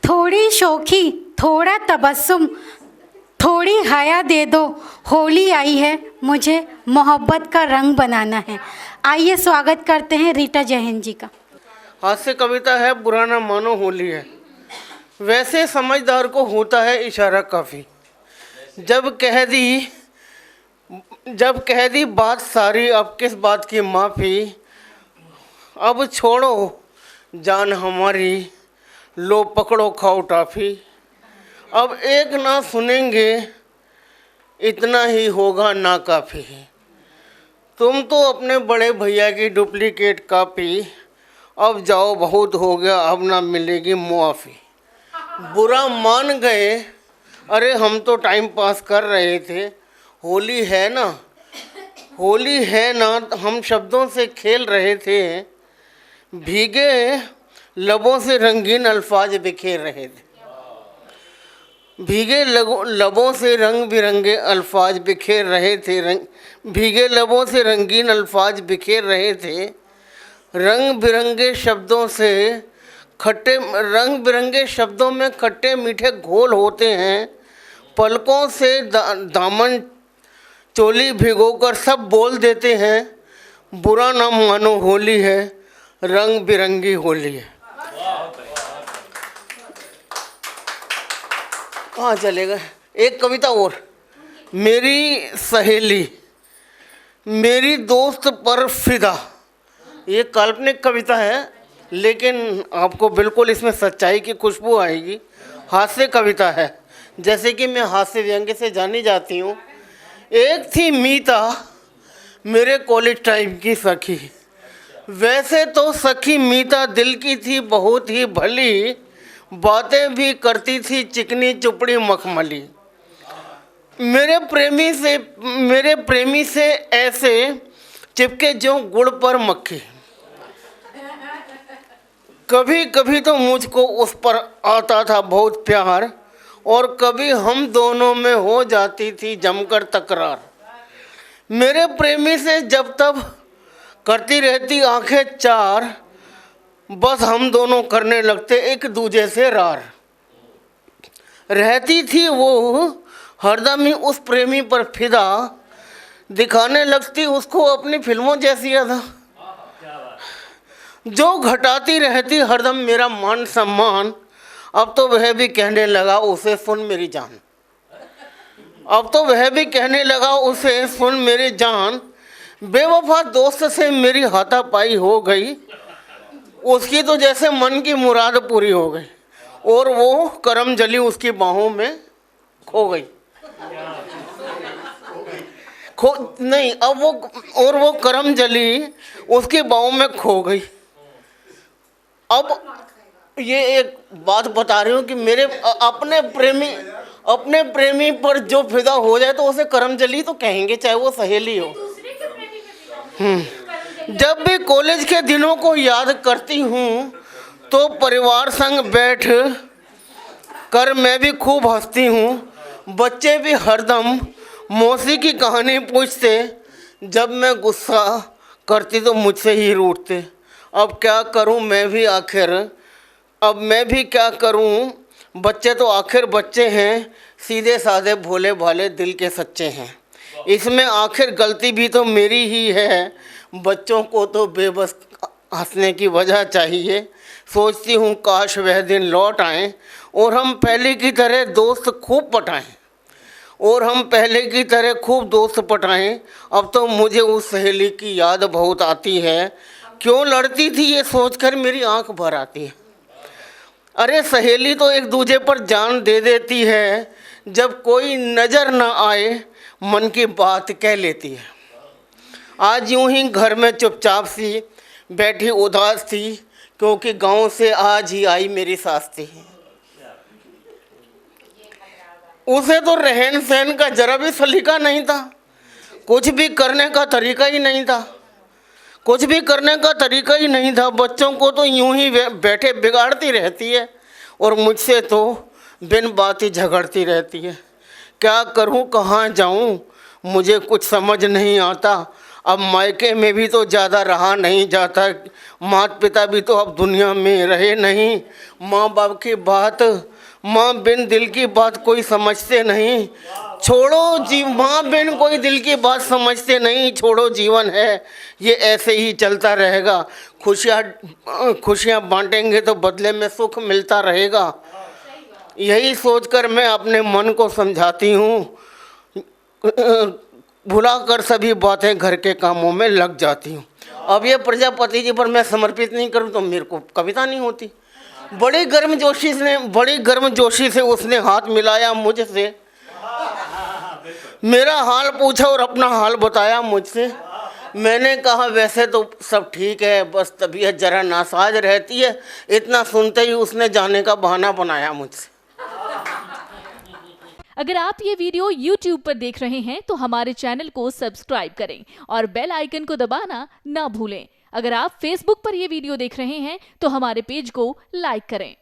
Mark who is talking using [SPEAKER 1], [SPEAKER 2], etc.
[SPEAKER 1] थोड़ी शोखी, थोड़ा तबस्सुम, थोड़ी हया दे दो, होली आई है, मुझे मोहब्बत का रंग बनाना है। आइए स्वागत करते हैं रीटा जैन जी का।
[SPEAKER 2] हास्य कविता है, बुरा ना मानो होली है। वैसे समझदार को होता है इशारा काफ़ी। जब कह दी बात सारी, अब किस बात की माफ़ी। अब छोड़ो जान हमारी, लो पकड़ो खाओ टाफी। अब एक ना सुनेंगे, इतना ही होगा ना काफ़ी। तुम तो अपने बड़े भैया की डुप्लीकेट कॉपी। अब जाओ बहुत हो गया, अब ना मिलेगी मुआफ़ी। बुरा मान गए, अरे हम तो टाइम पास कर रहे थे। होली है ना, होली है ना, हम शब्दों से खेल रहे थे। भीगे लबों से रंगीन अल्फाज बिखेर रहे थे। भीगे लबों से रंग बिरंगे अल्फाज बिखेर रहे थे। भीगे लबों से रंगीन अल्फाज बिखेर रहे थे। रंग बिरंगे शब्दों में खट्टे मीठे घोल होते हैं। पलकों से दामन चोली भिगोकर सब बोल देते हैं। बुरा ना मानो होली है, रंग बिरंगी होली है। कहाँ चले गए? एक कविता और। मेरी सहेली मेरी दोस्त पर फिदा। ये काल्पनिक कविता है, लेकिन आपको बिल्कुल इसमें सच्चाई की खुशबू आएगी। हास्य कविता है, जैसे कि मैं हास्य व्यंग्य से जानी जाती हूँ। एक थी मीता, मेरे कॉलेज टाइम की सखी। वैसे तो सखी मीता दिल की थी बहुत ही भली। बातें भी करती थी चिकनी चुपड़ी मखमली। मेरे प्रेमी से ऐसे चिपके जो गुड़ पर मक्खी। कभी कभी तो मुझको उस पर आता था बहुत प्यार, और कभी हम दोनों में हो जाती थी जमकर तकरार। मेरे प्रेमी से जब तब करती रहती आंखें चार, बस हम दोनों करने लगते एक दूजे से रार। रहती थी वो हरदम ही उस प्रेमी पर फिदा, दिखाने लगती उसको अपनी फिल्मों जैसी अदा। जो घटाती रहती हरदम मेरा मान सम्मान, अब तो वह भी कहने लगा उसे सुन मेरी जान। अब तो वह भी कहने लगा उसे सुन मेरी जान। बेवफा दोस्त से मेरी हाथापाई हो गई। उसकी तो जैसे मन की मुराद पूरी हो गई, और वो करम जली उसकी बाहों में खो गई। वो करम जली उसकी बाहों में खो गई। अब ये एक बात बता रही हूँ कि मेरे अपने प्रेमी पर जो फिदा हो जाए तो उसे करमजली तो कहेंगे, चाहे वो सहेली हो। जब भी कॉलेज के दिनों को याद करती हूँ तो परिवार संग बैठ कर मैं भी खूब हंसती हूँ। बच्चे भी हरदम मौसी की कहानी पूछते। जब मैं गुस्सा करती तो मुझसे ही रूठते। अब मैं भी क्या करूं, बच्चे तो आखिर बच्चे हैं, सीधे साधे भोले भाले दिल के सच्चे हैं। इसमें आखिर गलती भी तो मेरी ही है, बच्चों को तो बेबस हंसने की वजह चाहिए। सोचती हूँ काश वह दिन लौट आएँ और हम पहले की तरह दोस्त खूब पटाएं। अब तो मुझे उस सहेली की याद बहुत आती है। क्यों लड़ती थी ये सोचकर मेरी आंख भर आती है। अरे सहेली तो एक दूजे पर जान दे देती है, जब कोई नज़र न आए मन की बात कह लेती है। आज यूं ही घर में चुपचाप सी बैठी उदास थी, क्योंकि गांव से आज ही आई मेरी सास थी। उसे तो रहन सहन का जरा भी सलीका नहीं था, कुछ भी करने का तरीका ही नहीं था। बच्चों को तो यूं ही बैठे बिगाड़ती रहती है, और मुझसे तो बिन बात ही झगड़ती रहती है। क्या करूं, कहाँ जाऊं, मुझे कुछ समझ नहीं आता। अब मायके में भी तो ज़्यादा रहा नहीं जाता, माता पिता भी तो अब दुनिया में रहे नहीं। माँ बाप की बात, माँ बिन दिल की बात कोई समझते नहीं। छोड़ो माँ बिन कोई दिल की बात समझते नहीं। छोड़ो जीवन है ये ऐसे ही चलता रहेगा। खुशियाँ बांटेंगे तो बदले में सुख मिलता रहेगा। यही सोचकर मैं अपने मन को समझाती हूँ, भुलाकर सभी बातें घर के कामों में लग जाती हूँ। अब ये प्रजापति जी पर मैं समर्पित नहीं करूँ तो मेरे को कविता नहीं होती। बड़ी गर्मजोशी से उसने हाथ मिलाया मुझसे, मेरा हाल पूछा और अपना हाल बताया मुझसे। मैंने कहा वैसे तो सब ठीक है, बस तबीयत जरा नासाज रहती है। इतना सुनते ही उसने जाने का बहाना बनाया मुझसे।
[SPEAKER 3] अगर आप ये वीडियो YouTube पर देख रहे हैं तो हमारे चैनल को सब्सक्राइब करें और बेल आइकन को दबाना ना भूलें। अगर आप Facebook पर ये वीडियो देख रहे हैं तो हमारे पेज को लाइक करें।